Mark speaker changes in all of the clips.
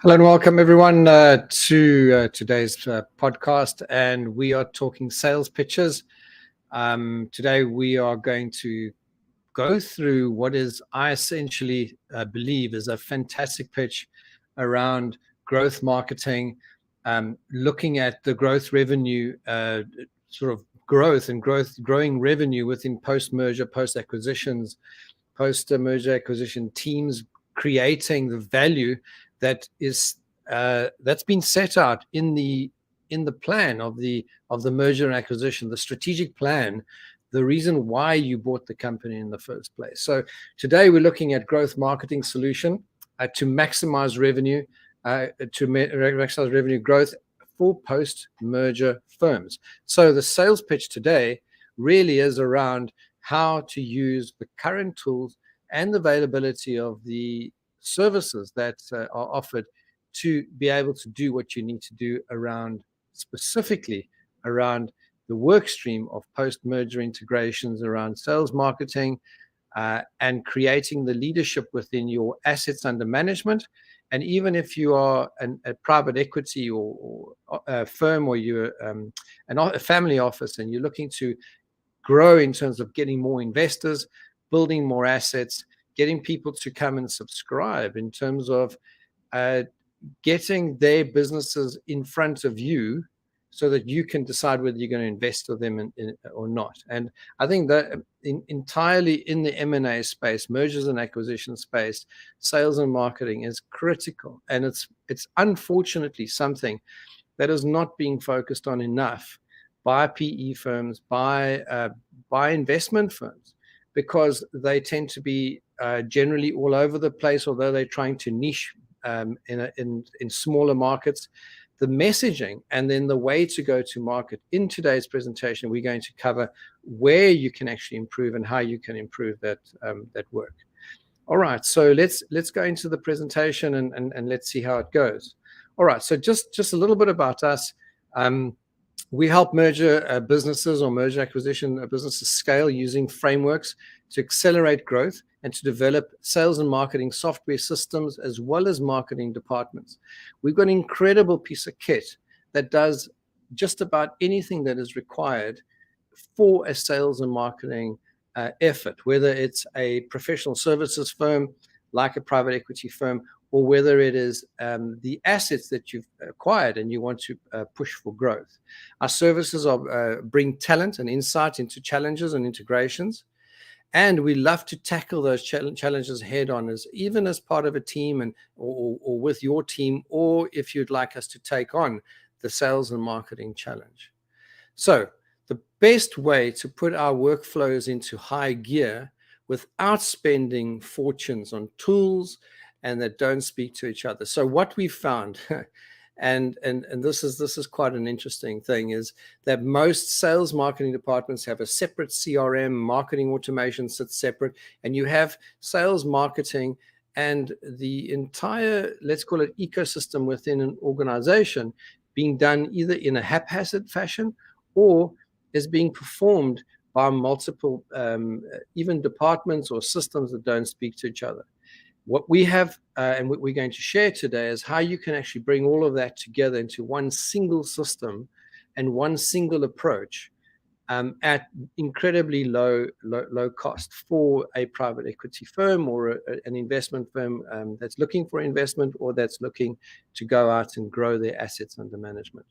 Speaker 1: Hello and welcome everyone to today's podcast, and we are talking sales pitches. Today we are going to go through what is, I essentially believe, is a fantastic pitch around growth marketing, looking at the growth revenue, sort of growing revenue within post-merger, post-acquisitions, post-merger acquisition teams, creating the value that is that's been set out in the plan of the merger and acquisition, the strategic plan, the reason why you bought the company in the first place. So today we're looking at growth marketing solution to maximize revenue, maximize revenue growth for post-merger firms. So the sales pitch today really is around how to use the current tools and the availability of the services that are offered to be able to do what you need to do around, specifically around the work stream of post-merger integrations, around sales marketing, and creating the leadership within your assets under management. And even if you are a private equity or a firm, or you're a family office, and you're looking to grow in terms of getting more investors, building more assets, getting people to come and subscribe, in terms of getting their businesses in front of you so that you can decide whether you're going to invest with them or not. And I think that entirely in the M&A space, mergers and acquisition space, sales and marketing is critical. And it's unfortunately something that is not being focused on enough by PE firms, by investment firms, because they tend to be generally all over the place, although they're trying to niche in smaller markets. The messaging and then the way to go to market. In today's presentation, we're going to cover where you can actually improve and how you can improve that work. All right, so let's go into the presentation and let's see how it goes. All right, so just a little bit about us. We help merger businesses or merger acquisition businesses scale using frameworks to accelerate growth and to develop sales and marketing software systems, as well as marketing departments. We've got an incredible piece of kit that does just about anything that is required for a sales and marketing effort, whether it's a professional services firm like a private equity firm, or whether it is the assets that you've acquired and you want to push for growth. Our services bring talent and insight into challenges and integrations. And we love to tackle those challenges head on, even as part of a team or with your team, or if you'd like us to take on the sales and marketing challenge. So the best way to put our workflows into high gear without spending fortunes on tools and that don't speak to each other. So what we found, and this is quite an interesting thing, is that most sales marketing departments have a separate CRM. Marketing automation sits separate, and you have sales marketing and the entire, let's call it, ecosystem within an organization being done either in a haphazard fashion or is being performed by multiple even departments or systems that don't speak to each other. What we have and what we're going to share today is how you can actually bring all of that together into one single system and one single approach at incredibly low cost for a private equity firm or an investment firm that's looking for investment or that's looking to go out and grow their assets under management.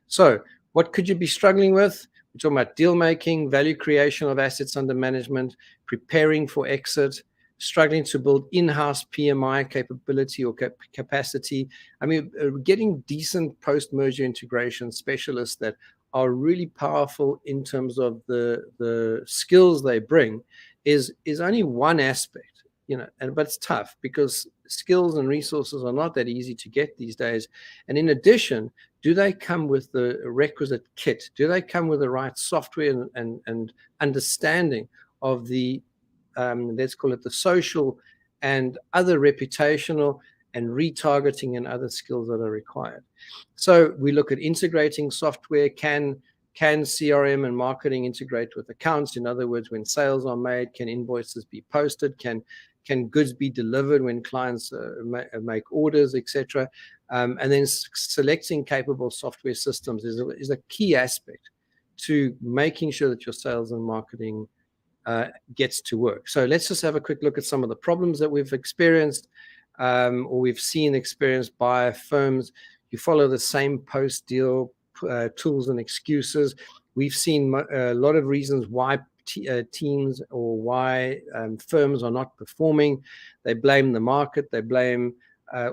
Speaker 1: So what could you be struggling with? We're talking about deal making, value creation of assets under management, preparing for exit, struggling to build in-house PMI capability or capacity. I mean, getting decent post-merger integration specialists that are really powerful in terms of the skills they bring is only one aspect, but it's tough because skills and resources are not that easy to get these days. And in addition, do they come with the requisite kit? Do they come with the right software and understanding of the let's call it the social and other reputational and retargeting and other skills that are required? So we look at integrating software. Can CRM and marketing integrate with accounts? In other words, when sales are made, can invoices be posted? Can goods be delivered when clients make orders, etc.? And then selecting capable software systems is a key aspect to making sure that your sales and marketing gets to work. So let's just have a quick look at some of the problems that we've experienced or we've seen experienced by firms. You follow the same post-deal tools and excuses. We've seen a lot of reasons why teams or why firms are not performing. They blame the market, they blame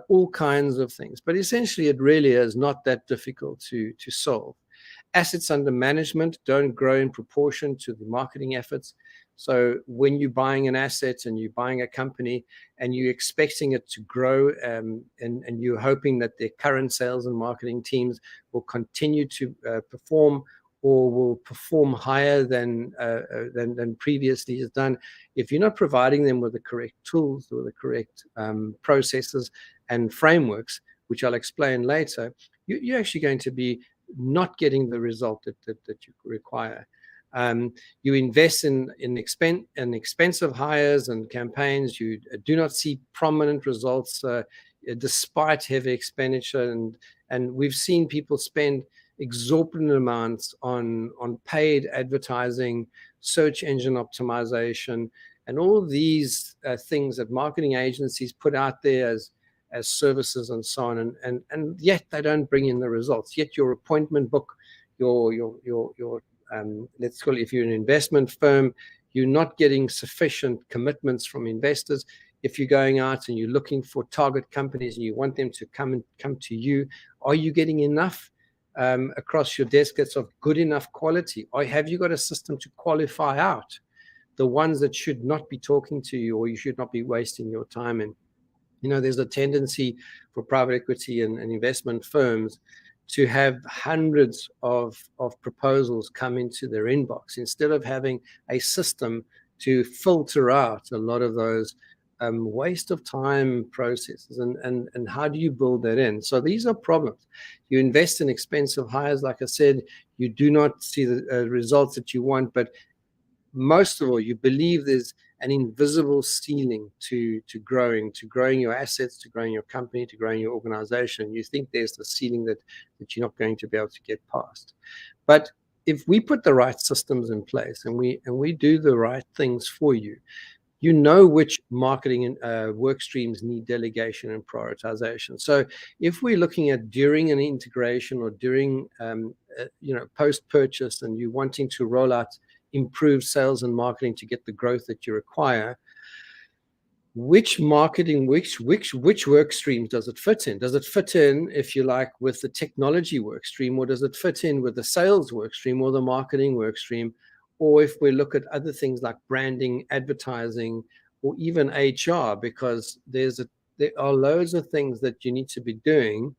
Speaker 1: all kinds of things. But essentially, it really is not that difficult to solve. Assets under management don't grow in proportion to the marketing efforts. So when you're buying an asset and you're buying a company and you're expecting it to grow and you're hoping that their current sales and marketing teams will continue to perform or will perform higher than previously has done, if you're not providing them with the correct tools or the correct processes and frameworks, which I'll explain later, you're actually going to be not getting the result that you require. You invest in expensive hires and campaigns. You do not see prominent results despite heavy expenditure, and we've seen people spend exorbitant amounts on paid advertising, search engine optimization, and all of these things that marketing agencies put out there as services and so on, and yet they don't bring in the results. Yet your appointment book, your let's call it, if you're an investment firm, you're not getting sufficient commitments from investors. If you're going out and you're looking for target companies and you want them to come to you, are you getting enough across your desk that's of good enough quality? Or have you got a system to qualify out the ones that should not be talking to you or you should not be wasting your time in? You know, there's a tendency for private equity and investment firms to have hundreds of proposals come into their inbox instead of having a system to filter out a lot of those waste of time processes. And how do you build that in? So these are problems. You invest in expensive hires, like I said, you do not see the results that you want, but most of all, you believe there's an invisible ceiling to growing your assets, to growing your company, to growing your organization. You think there's the ceiling that you're not going to be able to get past. But if we put the right systems in place and we do the right things for you, you know which marketing work streams need delegation and prioritization. So if we're looking at during an integration or during post-purchase and you're wanting to roll out improve sales and marketing to get the growth that you require, which marketing, which work streams does it fit in? Does it fit in, if you like, with the technology work stream, or does it fit in with the sales work stream or the marketing work stream? Or if we look at other things like branding, advertising, or even HR, because there are loads of things that you need to be doing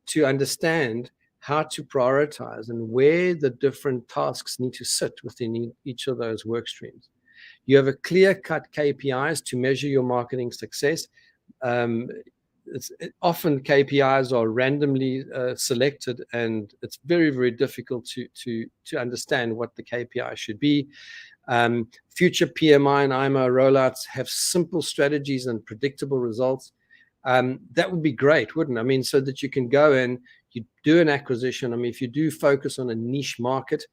Speaker 1: to understand how to prioritize and where the different tasks need to sit within each of those work streams. You have a clear-cut KPIs to measure your marketing success. Often KPIs are randomly selected, and it's very, very difficult to understand what the KPI should be. Future PMI and IMO rollouts have simple strategies and predictable results. That would be great, wouldn't it? I mean, so that you can go in, you do an acquisition. I mean, if you do focus on a niche market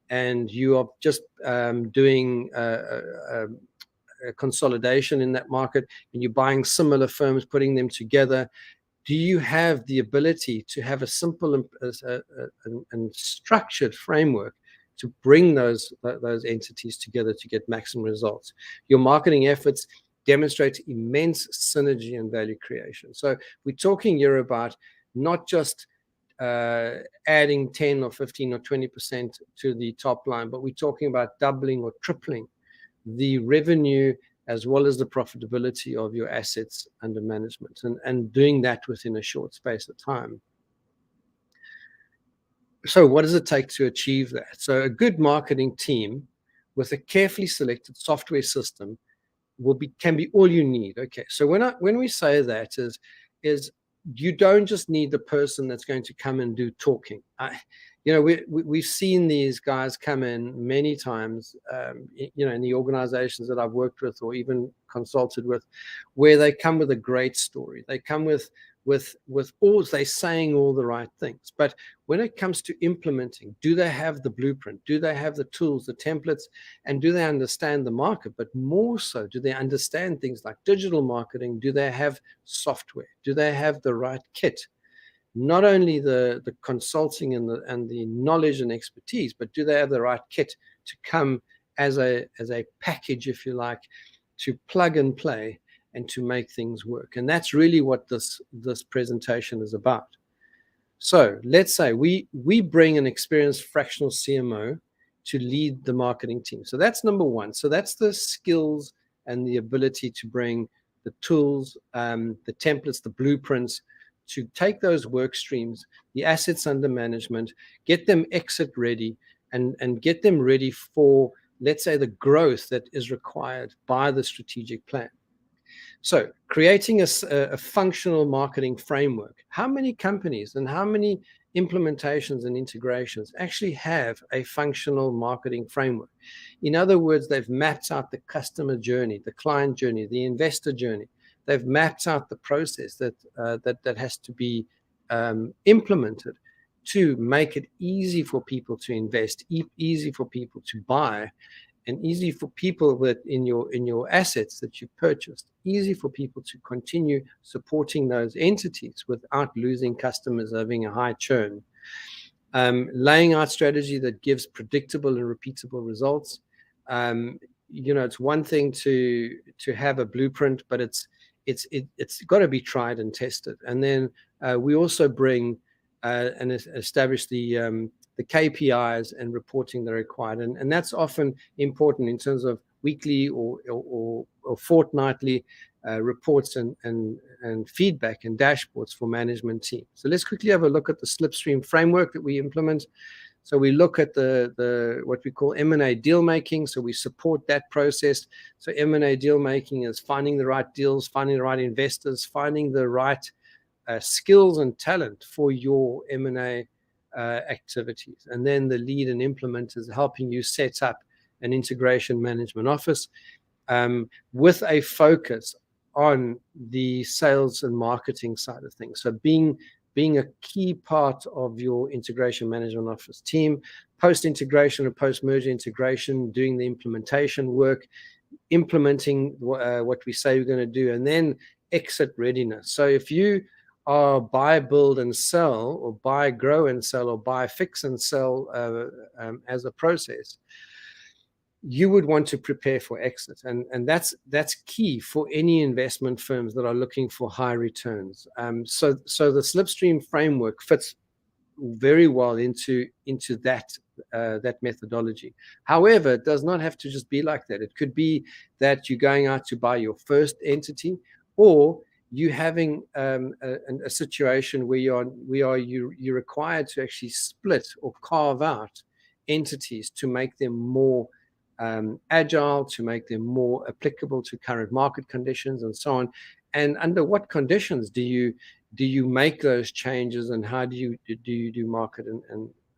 Speaker 1: and you are just doing a consolidation in that market and you're buying similar firms, putting them together, do you have the ability to have a simple and structured framework to bring those entities together to get maximum results? Your marketing efforts demonstrate immense synergy and value creation. So we're talking here about not just adding 10 or 15 or 20% to the top line, but we're talking about doubling or tripling the revenue as well as the profitability of your assets under management, and doing that within a short space of time. So what does it take to achieve that? So a good marketing team with a carefully selected software system can be all you need. Okay, so when we say that is you don't just need the person that's going to come and do talking. We've seen these guys come in many times, in the organizations that I've worked with or even consulted with, where they come with a great story. They come with with all, they're saying all the right things. But when it comes to implementing, do they have the blueprint? Do they have the tools, the templates, and do they understand the market? But more so, do they understand things like digital marketing? Do they have software? Do they have the right kit? Not only the consulting and the knowledge and expertise, but do they have the right kit to come as a package, if you like, to plug and play and to make things work? And that's really what this presentation is about. So let's say we bring an experienced fractional CMO to lead the marketing team. So that's number one. So that's the skills and the ability to bring the tools, the templates, the blueprints, to take those work streams, the assets under management, get them exit ready, and get them ready for, let's say, the growth that is required by the strategic plan. So creating a functional marketing framework. How many companies and how many implementations and integrations actually have a functional marketing framework? In other words, they've mapped out the customer journey, the client journey, the investor journey. They've mapped out the process that has to be implemented to make it easy for people to invest, easy for people to buy, and easy for people that in your assets that you purchased, easy for people to continue supporting those entities without losing customers, having a high churn. Laying out strategy that gives predictable and repeatable results. It's one thing to have a blueprint, but it's got to be tried and tested. And then we also bring and establish the KPIs and reporting that are required. And that's often important in terms of weekly or fortnightly reports and feedback and dashboards for management teams. So let's quickly have a look at the slipstream framework that we implement. So we look at the what we call M&A deal making. So we support that process. So M&A deal making is finding the right deals, finding the right investors, finding the right skills and talent for your M&A activities. And then the lead and implement is helping you set up an integration management office with a focus on the sales and marketing side of things. So being a key part of your integration management office team, post-integration or post-merger integration, doing the implementation work, implementing what we say we're going to do, and then exit readiness. So if you are buy, build, and sell, or buy, grow, and sell, or buy, fix, and sell as a process, you would want to prepare for exit. And that's key for any investment firms that are looking for high returns. So the slipstream framework fits very well into that methodology. However, it does not have to just be like that. It could be that you're going out to buy your first entity, or you having a situation where you're required to actually split or carve out entities to make them more agile, to make them more applicable to current market conditions, and so on. And under what conditions do you make those changes, and how do you do market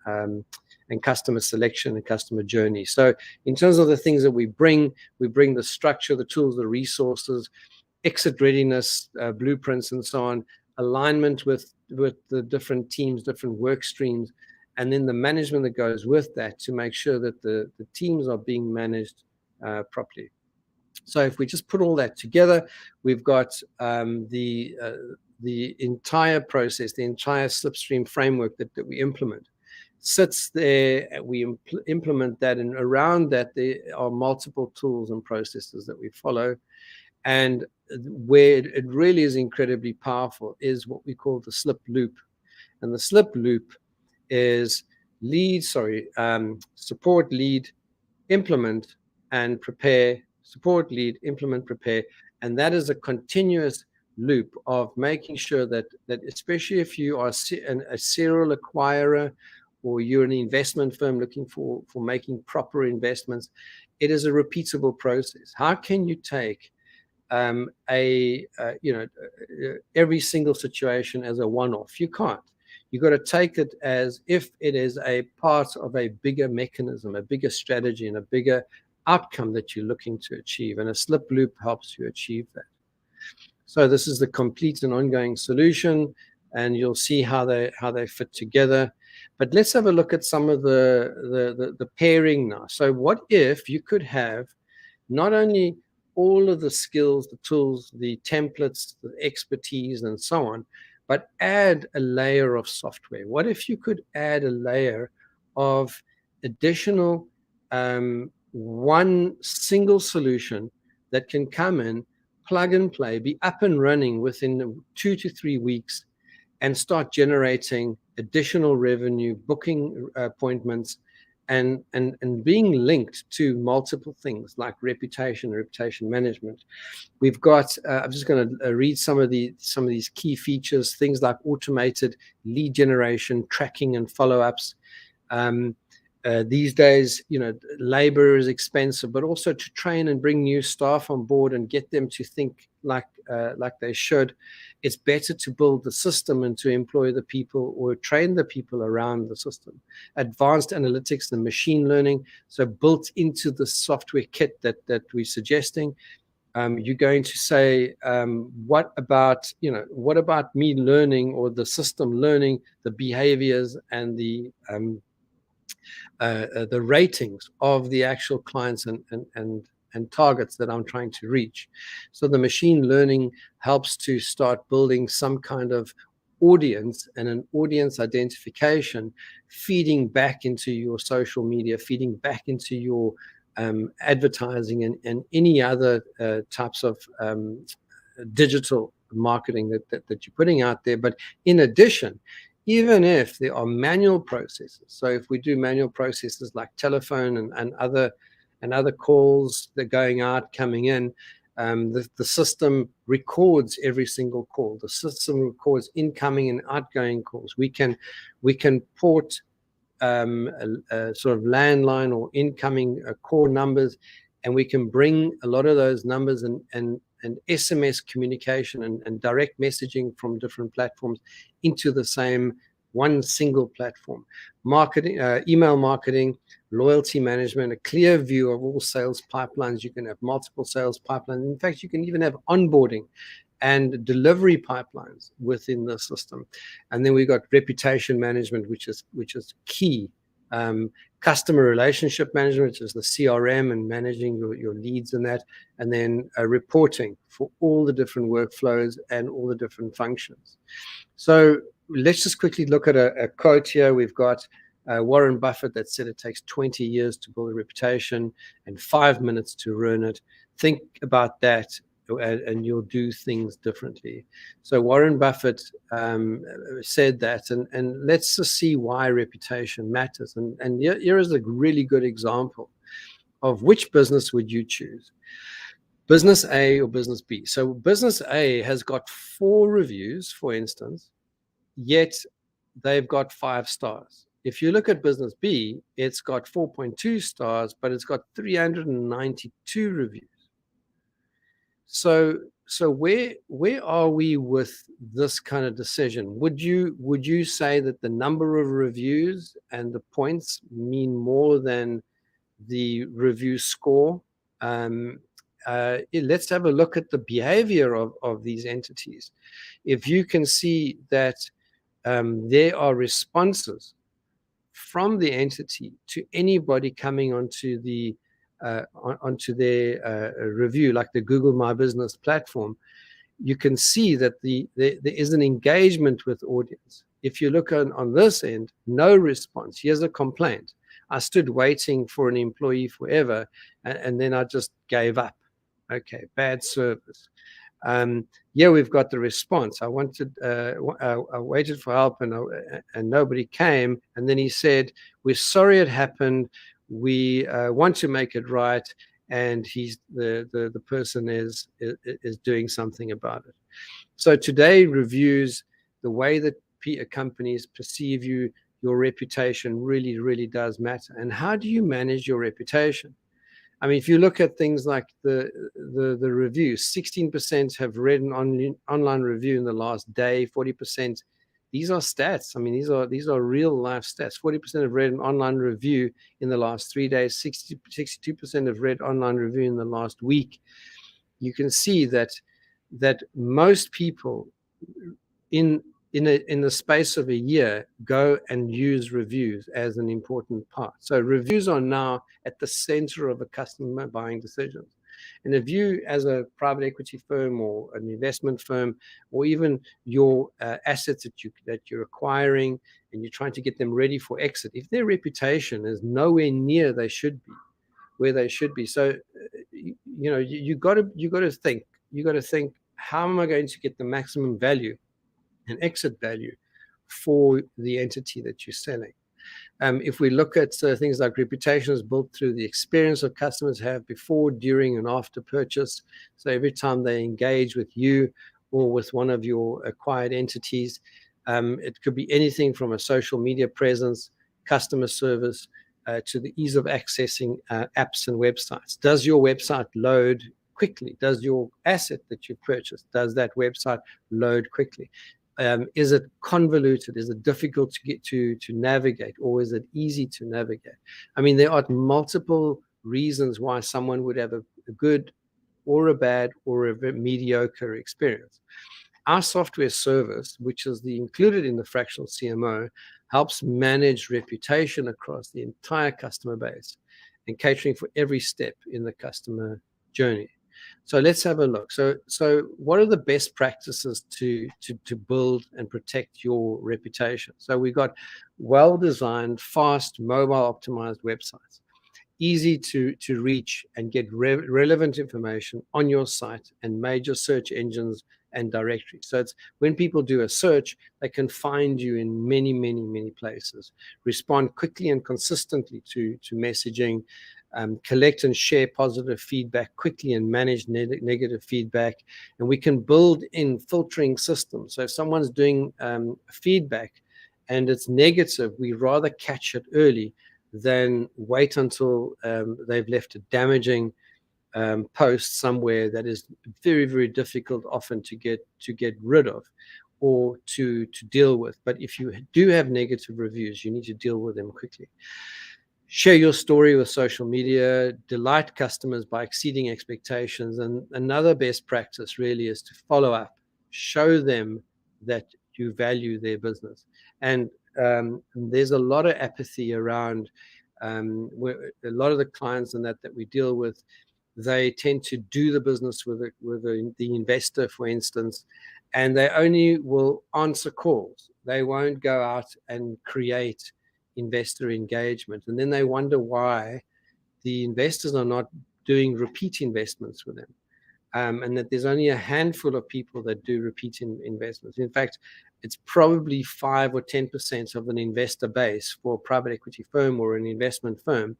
Speaker 1: and customer selection and customer journey? So in terms of the things that we bring the structure, the tools, the resources, exit readiness, blueprints, and so on, alignment with the different teams, different work streams, and then the management that goes with that to make sure that the teams are being managed properly. So if we just put all that together, we've got the entire process, the entire slipstream framework that we implement sits there. We implement that, and around that there are multiple tools and processes that we follow. And where it really is incredibly powerful is what we call the slip loop. And the slip loop is support, lead, implement, and prepare. Support, lead, implement, prepare. And that is a continuous loop of making sure that especially if you are a serial acquirer, or you're an investment firm looking for making proper investments, it is a repeatable process. How can you take every single situation as a one-off? You can't. You've got to take it as if it is a part of a bigger mechanism, a bigger strategy, and a bigger outcome that you're looking to achieve. And a slip loop helps you achieve that. So this is the complete and ongoing solution, and you'll see how they fit together. But let's have a look at some of the pairing now. So what if you could have not only all of the skills, the tools, the templates, the expertise, and so on, but add a layer of software? What if you could add a layer of additional one single solution that can come in, plug and play, be up and running within 2 to 3 weeks, and start generating additional revenue, booking appointments, and being linked to multiple things like reputation management. We've got, I'm just going to read some of these key features, things like automated lead generation, tracking and follow-ups. These days, labor is expensive, but also to train and bring new staff on board and get them to think like they should, it's better to build the system and to employ the people or train the people around the system. Advanced analytics and machine learning, so built into the software kit that we're suggesting. You're going to say, what about me learning, or the system learning the behaviors and the ratings of the actual clients and targets that I'm trying to reach. So the machine learning helps to start building some kind of audience and an audience identification, feeding back into your social media, feeding back into your advertising and any other types of digital marketing that you're putting out there. But in addition, even if there are manual processes, so if we do manual processes like telephone and other calls that are going out, coming in, the system records every single call. The system records incoming and outgoing calls. We can port a sort of landline or incoming call numbers, and we can bring a lot of those numbers and SMS communication and direct messaging from different platforms into the same one single platform. Marketing, email marketing, loyalty management, a clear view of all sales pipelines. You can have multiple sales pipelines. In fact, you can even have onboarding and delivery pipelines within the system. And then we've got reputation management, which is key. Customer relationship management, which is the CRM and managing your leads and that, and then reporting for all the different workflows and all the different functions. So let's just quickly look at a quote here. We've got Warren Buffett that said it takes 20 years to build a reputation and 5 minutes to ruin it. Think about that, and you'll do things differently. So Warren Buffett said that, and let's just see why reputation matters. And here is a really good example of which business would you choose, business A or business B. So business A has got 4 reviews, for instance, yet they've got 5 stars. If you look at business B, it's got 4.2 stars, but it's got 392 reviews. So where are we with this kind of decision? Would you say that the number of reviews and the points mean more than the review score? Let's have a look at the behavior of these entities. If you can see that there are responses from the entity to anybody coming onto their review, like the Google My Business platform, you can see that there is an engagement with audience. If you look on this end, no response. Here's a complaint. I stood waiting for an employee forever, and then I just gave up. Okay, bad service. We've got the response. I waited for help and nobody came. And then he said, "We're sorry it happened. We want to make it right." And the person is doing something about it. So today, reviews, the way that companies perceive you, your reputation really, really does matter. And how do you manage your reputation? I mean, if you look at things like the reviews, 16% have read an online review in the last day, 40%. These are stats. I mean, these are real life stats. 40% have read an online review in the last 3 days. 62% have read online review in the last week. You can see that that most people in the space of a year go and use reviews as an important part. So reviews are now at the center of a customer buying decisions. And if you, as a private equity firm or an investment firm, or even your assets that you're acquiring and you're trying to get them ready for exit, if their reputation is nowhere near where they should be, so you got to think, how am I going to get the maximum value and exit value for the entity that you're selling? If we look at things like reputation is built through the experience that customers have before, during, and after purchase. So every time they engage with you or with one of your acquired entities, it could be anything from a social media presence, customer service, to the ease of accessing apps and websites. Does your website load quickly? Does your asset that you've purchased, does that website load quickly? Is it convoluted? Is it difficult to get to navigate, or is it easy to navigate? I mean, there are multiple reasons why someone would have a good or a bad or a mediocre experience. Our software service, which is included in the fractional CMO, helps manage reputation across the entire customer base and catering for every step in the customer journey. So let's have a look. So what are the best practices to build and protect your reputation? So we've got well-designed, fast, mobile-optimized websites, easy to reach and get relevant information on your site and major search engines and directories. So it's when people do a search, they can find you in many, many, many places. Respond quickly and consistently to messaging. Collect and share positive feedback quickly and manage negative feedback. And we can build in filtering systems. So if someone's doing feedback and it's negative, we rather catch it early than wait until they've left a damaging post somewhere that is very, very difficult often to get rid of or to deal with. But if you do have negative reviews, you need to deal with them quickly. Share your story with social media, delight customers by exceeding expectations. And another best practice really is to follow up, show them that you value their business. And there's a lot of apathy around where a lot of the clients and that we deal with, they tend to do the business with the investor, for instance, and they only will answer calls. They won't go out and create investor engagement. And then they wonder why the investors are not doing repeat investments with them. And that there's only a handful of people that do repeat investments. In fact, it's probably 5 or 10% of an investor base for a private equity firm or an investment firm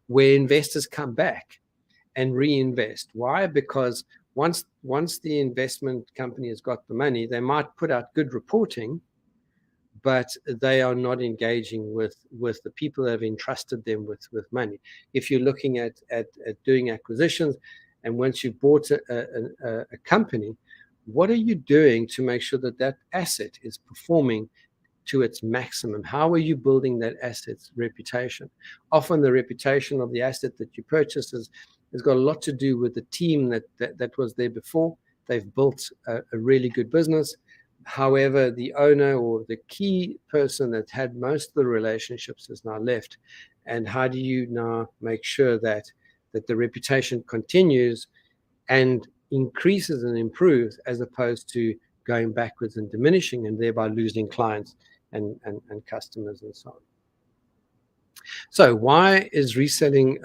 Speaker 1: where investors come back and reinvest. Why? Because once the investment company has got the money, they might put out good reporting, but they are not engaging with the people that have entrusted them with money. If you're looking at doing acquisitions, and once you've bought a company, what are you doing to make sure that asset is performing to its maximum? How are you building that asset's reputation? Often the reputation of the asset that you purchased has got a lot to do with the team that was there before. They've built a really good business. However, the owner or the key person that had most of the relationships has now left. And how do you now make sure that the reputation continues and increases and improves, as opposed to going backwards and diminishing and thereby losing clients and customers and so on? So why is reselling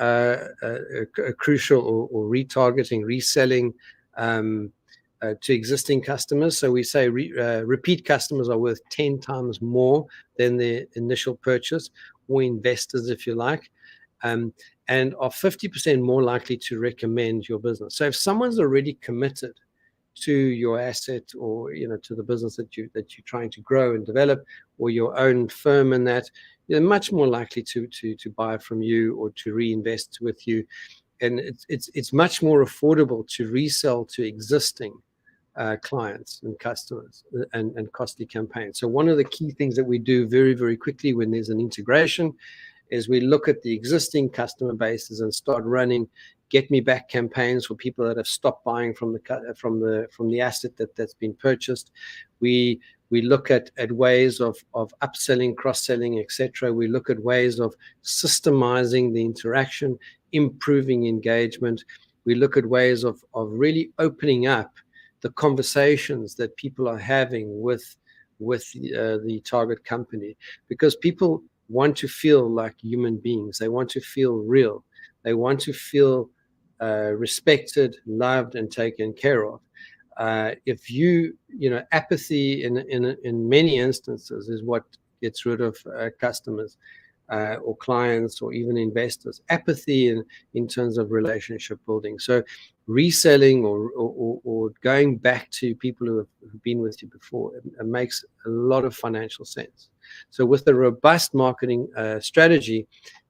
Speaker 1: crucial, or retargeting, reselling to existing customers? So we say repeat customers are worth 10 times more than their initial purchase, or investors, if you like, and are 50% more likely to recommend your business. So if someone's already committed to your asset, or to the business that you're trying to grow and develop, or your own firm, and that you're much more likely to buy from you or to reinvest with you. And it's much more affordable to resell to existing clients and customers and costly campaigns. So one of the key things that we do very, very quickly when there's an integration is we look at the existing customer bases and start running get me back campaigns for people that have stopped buying from the asset that's been purchased. We look at ways of upselling, cross-selling, etc. We look at ways of systemizing the interaction, improving engagement. We look at ways of really opening up the conversations that people are having with the target company, because people want to feel like human beings. They want to feel real. They want to feel respected, loved, and taken care of. If apathy in many instances is what gets rid of customers or clients or even investors. Apathy in terms of relationship building. So reselling or going back to people who've been with you before, it makes a lot of financial sense. So with a robust marketing strategy,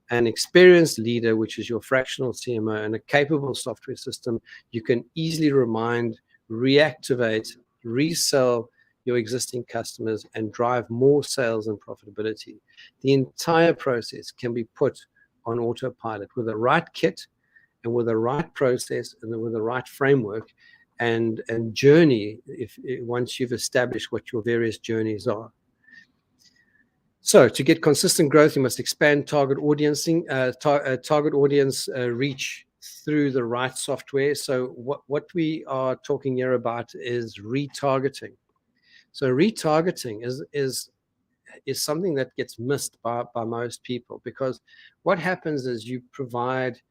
Speaker 1: an experienced leader, which is your fractional CMO, and a capable software system, you can easily remind, reactivate, resell your existing customers and drive more sales and profitability. The entire process can be put on autopilot with the right kit and with the right process and with the right framework and journey once you've established what your various journeys are. So to get consistent growth, you must expand target audience reach through the right software. So what we are talking here about is retargeting. So retargeting is something that gets missed by most people, because what happens is you provide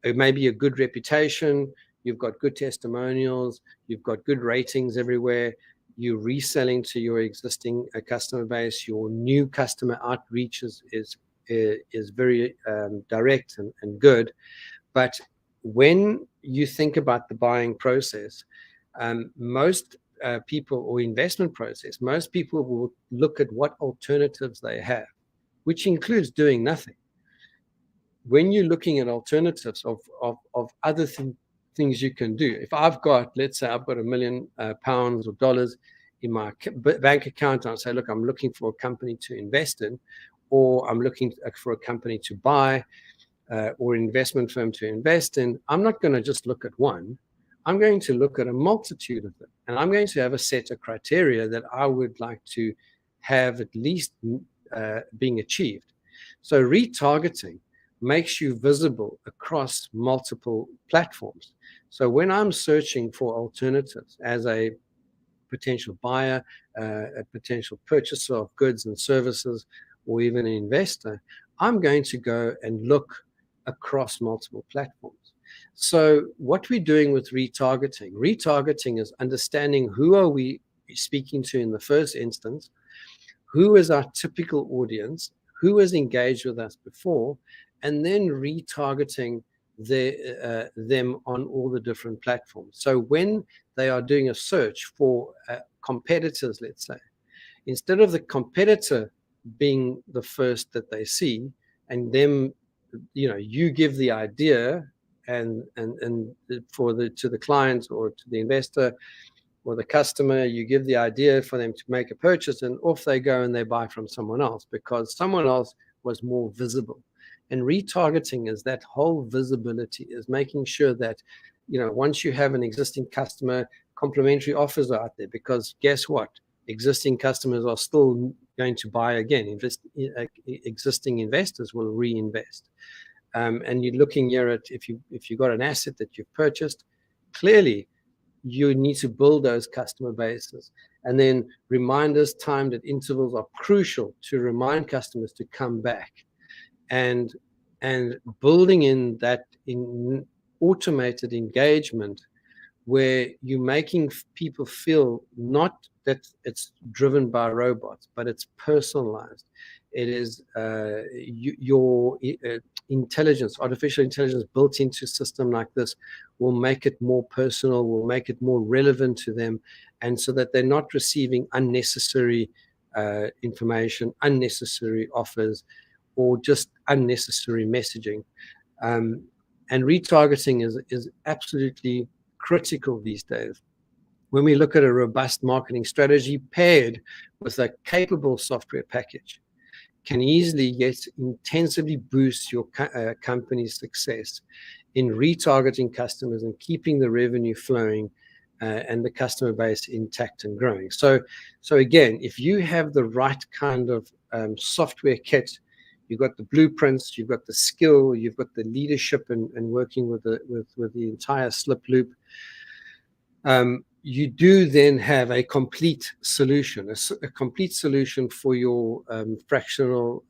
Speaker 1: maybe a good reputation, you've got good testimonials, you've got good ratings everywhere, you're reselling to your existing customer base, your new customer outreach is very direct and good. But when you think about the buying process, most people, or investment process, most people will look at what alternatives they have, which includes doing nothing. When you're looking at alternatives of other things you can do, if let's say I've got £1 million or dollars in my bank account, I'll say, look, I'm looking for a company to invest in, or I'm looking for a company to buy, or an investment firm to invest in. I'm not going to just look at one. I'm going to look at a multitude of them, and I'm going to have a set of criteria that I would like to have at least being achieved. So retargeting makes you visible across multiple platforms. So when I'm searching for alternatives as a potential buyer, a potential purchaser of goods and services, or even an investor, I'm going to go and look across multiple platforms. So what we're doing with retargeting is understanding who are we speaking to in the first instance, who is our typical audience, who has engaged with us before, and then retargeting them on all the different platforms. So when they are doing a search for competitors, let's say, instead of the competitor being the first that they see, and them, you give the idea and to the client or to the investor or the customer, you give the idea for them to make a purchase, and off they go and they buy from someone else because someone else was more visible. And retargeting is that whole visibility, is making sure that, once you have an existing customer, complimentary offers are out there, because guess what? Existing customers are still going to buy again. Existing investors will reinvest. And you're looking here at, if you've got an asset that you've purchased, clearly you need to build those customer bases. And then reminders timed at intervals are crucial to remind customers to come back. And building in that in automated engagement, where you're making people feel not that it's driven by robots, but it's personalized. It is your intelligence, artificial intelligence built into a system like this will make it more personal, will make it more relevant to them, and so that they're not receiving unnecessary information, unnecessary offers, or just unnecessary messaging. And retargeting is absolutely critical these days. When we look at a robust marketing strategy paired with a capable software package, can easily yet intensively boost your company's success in retargeting customers and keeping the revenue flowing and the customer base intact and growing. So again, if you have the right kind of software kit, you've got the blueprints, you've got the skill, you've got the leadership and working with the entire slip loop, you do then have a complete solution, a complete solution for your fractional,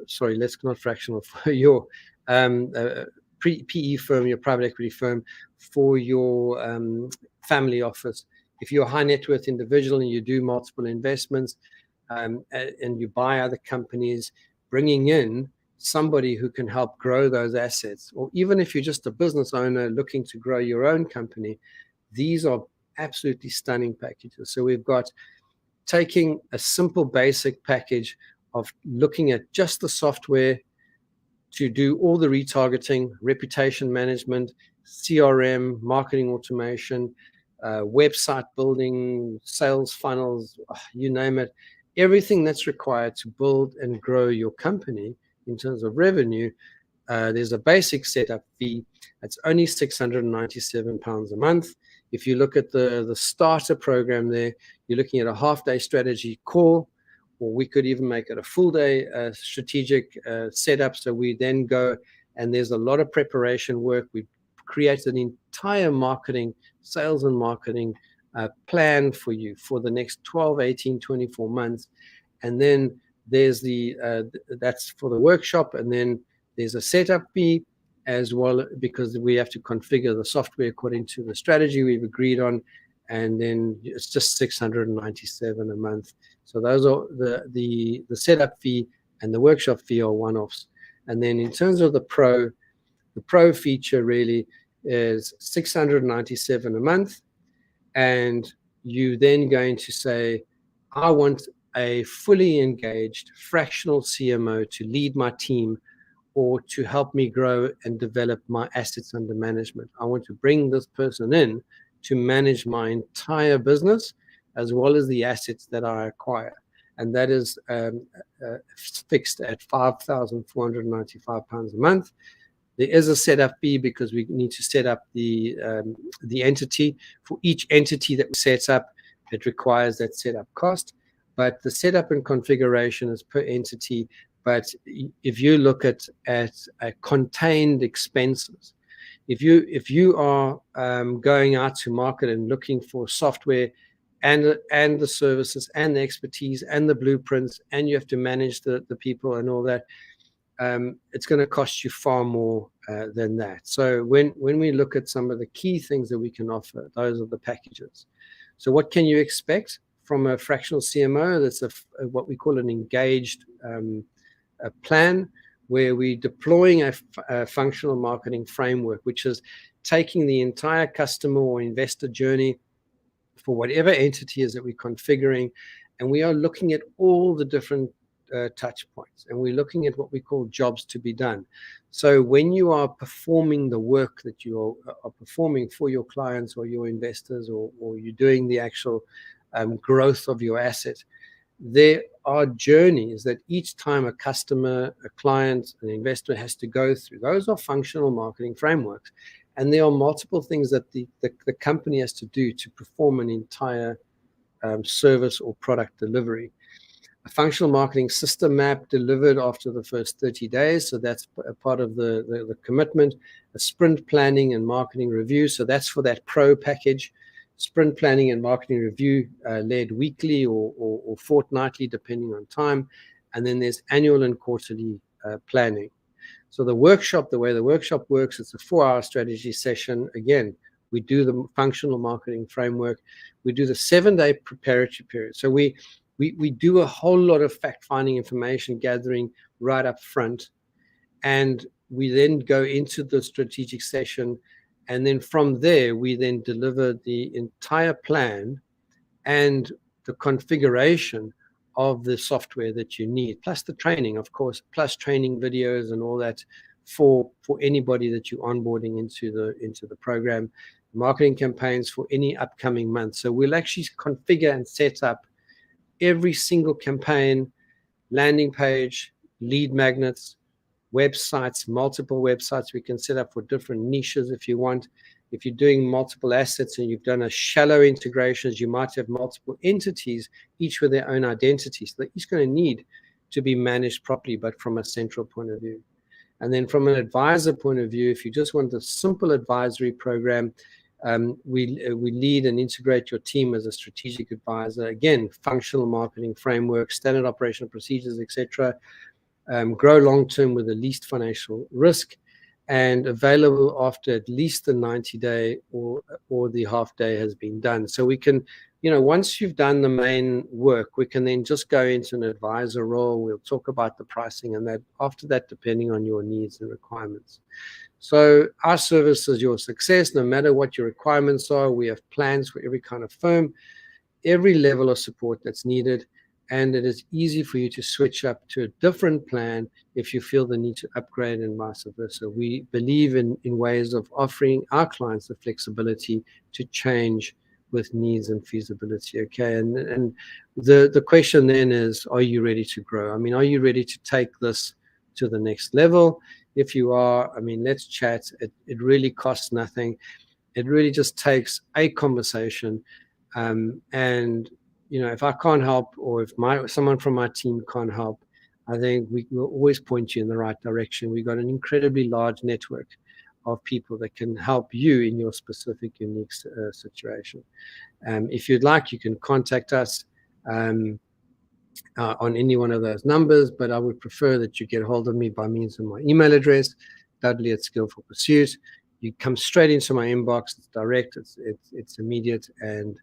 Speaker 1: sorry, let's not fractional, for your PE firm, your private equity firm, for your family office. If you're a high net worth individual and you do multiple investments and you buy other companies, bringing in somebody who can help grow those assets, or even if you're just a business owner looking to grow your own company, these are absolutely stunning packages. So we've got taking a simple basic package of looking at just the software to do all the retargeting, reputation management, CRM, marketing automation, website building, sales funnels, you name it. Everything that's required to build and grow your company in terms of revenue. There's a basic setup fee. It's only £697 a month. If you look at the starter program there, you're looking at a half-day strategy call, or we could even make it a full-day strategic setup. So we then go, and there's a lot of preparation work. We create an entire sales and marketing plan for you for the next 12, 18, 24 months. And then there's that's for the workshop, and then there's a setup fee as well, because we have to configure the software according to the strategy we've agreed on, and then it's just $697 a month. So those are the setup fee and the workshop fee are one-offs. And then in terms of the pro feature really is $697 a month, and you then going to say, I want a fully engaged fractional CMO to lead my team or to help me grow and develop my assets under management. I want to bring this person in to manage my entire business as well as the assets that I acquire. And that is fixed at £5,495 a month. There is a setup fee because we need to set up the entity. For each entity that we set up, it requires that setup cost. But the setup and configuration is per entity. But if you look at contained expenses, if you are going out to market and looking for software and the services and the expertise and the blueprints, and you have to manage the people and all that, it's going to cost you far more than that. So when we look at some of the key things that we can offer, those are the packages. So what can you expect from a fractional CMO? That's what we call an engaged a plan, where we're deploying a functional marketing framework, which is taking the entire customer or investor journey for whatever entity is that we're configuring, and we are looking at all the different touch points, and we're looking at what we call jobs to be done. So when you are performing the work that you are performing for your clients or your investors, or you're doing the actual growth of your asset, there are journeys that each time a customer, a client, an investor has to go through. Those are functional marketing frameworks. And there are multiple things that the company has to do to perform an entire service or product delivery. A functional marketing system map delivered after the first 30 days. So that's a part of the commitment. A sprint planning and marketing review. So that's for that pro package. Sprint planning and marketing review led weekly or fortnightly, depending on time. And then there's annual and quarterly planning. So the way the workshop works, it's a 4-hour strategy session. Again, we do the functional marketing framework. We do the 7-day preparatory period. So we do a whole lot of fact-finding, information gathering right up front. And we then go into the strategic session. And then from there, we then deliver the entire plan and the configuration of the software that you need, plus the training, of course, plus training videos and all that for anybody that you're onboarding into the program, marketing campaigns for any upcoming month. So we'll actually configure and set up every single campaign, landing page, lead magnets,
Speaker 2: websites, multiple websites we can set up for different niches if you want. If you're doing multiple assets and you've done a shallow integrations, you might have multiple entities, each with their own identity. So they're each going to need to be managed properly, but from a central point of view. And then from an advisor point of view, if you just want a simple advisory program, we lead and integrate your team as a strategic advisor. Again, functional marketing framework, standard operational procedures, etc. Grow long-term with the least financial risk, and available after at least the 90-day or the half day has been done. So we can, once you've done the main work, we can then just go into an advisor role. We'll talk about the pricing and that after that, depending on your needs and requirements. So our service is your success, no matter what your requirements are. We have plans for every kind of firm, every level of support that's needed. And it is easy for you to switch up to a different plan if you feel the need to upgrade and vice versa. We believe in ways of offering our clients the flexibility to change with needs and feasibility. Okay. And the question then is, are you ready to grow? I mean, are you ready to take this to the next level? If you are, I mean, let's chat. It really costs nothing. It really just takes a conversation. And if I can't help, or if someone from my team can't help, I think we will always point you in the right direction. We've got an incredibly large network of people that can help you in your specific, unique situation. If you'd like, you can contact us on any one of those numbers, but I would prefer that you get hold of me by means of my email address, Dudley@Skillful Pursuit. You come straight into my inbox. It's direct. It's immediate, and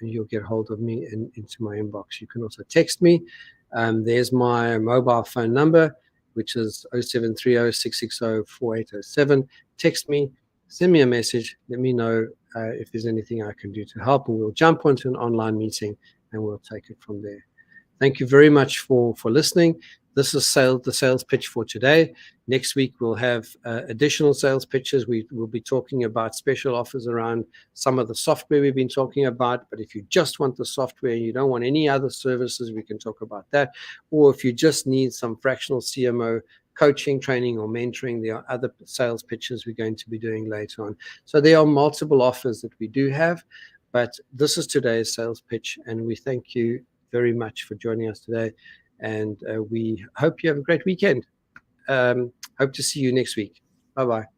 Speaker 2: you'll get hold of me into my inbox. You can also text me. There's my mobile phone number, which is 0730-660-4807. Text me, send me a message, let me know if there's anything I can do to help, and we'll jump onto an online meeting and we'll take it from there. Thank you very much for listening. This is the sales pitch for today. Next week, we'll have additional sales pitches. We will be talking about special offers around some of the software we've been talking about. But if you just want the software and you don't want any other services, we can talk about that. Or if you just need some fractional CMO coaching, training, or mentoring, there are other sales pitches we're going to be doing later on. So there are multiple offers that we do have. But this is today's sales pitch, and we thank you very much for joining us today. And we hope you have a great weekend. Hope to see you next week. Bye-bye.